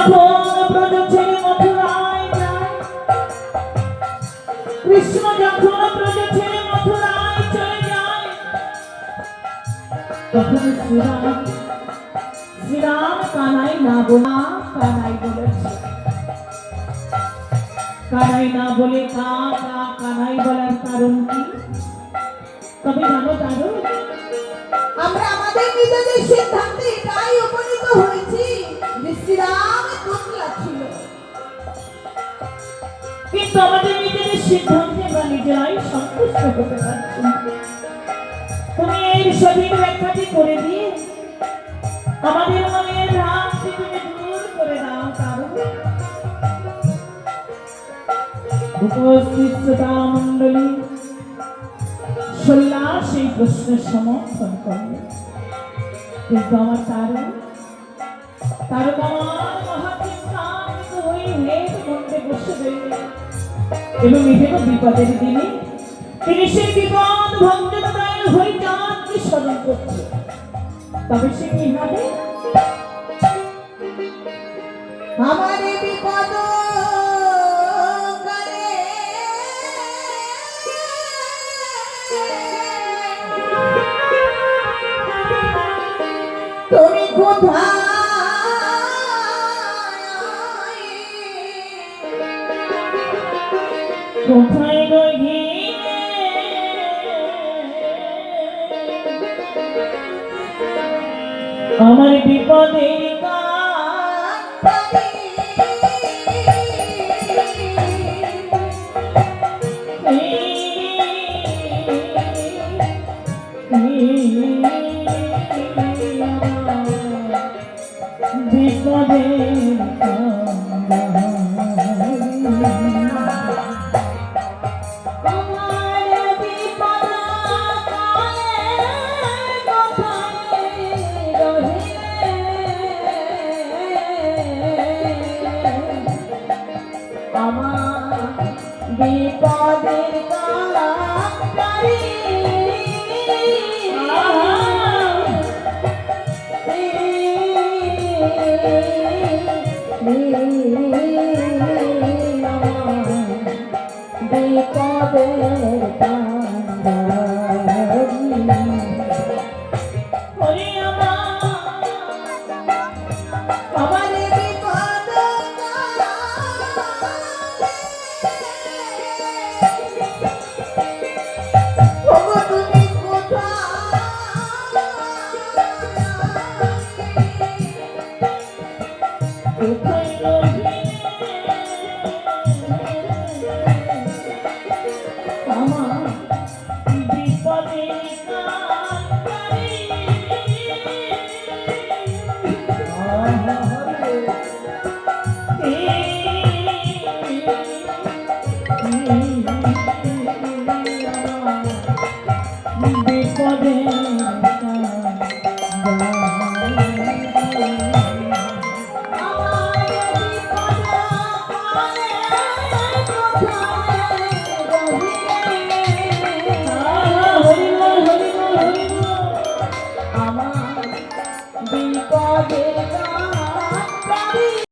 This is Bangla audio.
যখন ব্রজ ছেড়ে মথুরায় যায়, কৃষ্ণ যখন ব্রজ ছেড়ে মথুরায় চলে যায়, তখন শ্রীরাম কানাই না বলা কানাই বলেছে। কানাই না বলে কানাই বলার কারণ কি তবে জানো? কারণ আমরা আমাদের নিজেদের সিদ্ধান্তে এটাই উপনীত হয়েছি যে শ্রীরাম কমলা ছিল, কিন্তু আমাদের নিজেদের সিদ্ধান্তে আমরা নিজেরাই সন্তুষ্ট হতে পারছি না। তুমি এই সঠিক ব্যাখ্যাটি করে দিয়ে আমাদের মনের ভ্রান্তি তুমি দূর করে দাও। কারণ উপস্থিত শ্রোতা মণ্ডলী শোল্লা সেই প্রশ্নের সমর্থন করে, কিন্তু আমার তারক আমার মহাচিন্তান্বিত হয়ে হেড মন্ডে বসে রইলেন এবং এটাও বিপদের দিনে তিনি সেই বিপদ ভঞ্জনদায়ের হয়ে চাঁদকে স্মরণ করছে। তবে সে কি হবে? আমার বিপদ তুমি কোথায় কোথায় রহি আমার বিপদের বিপদের বিপদের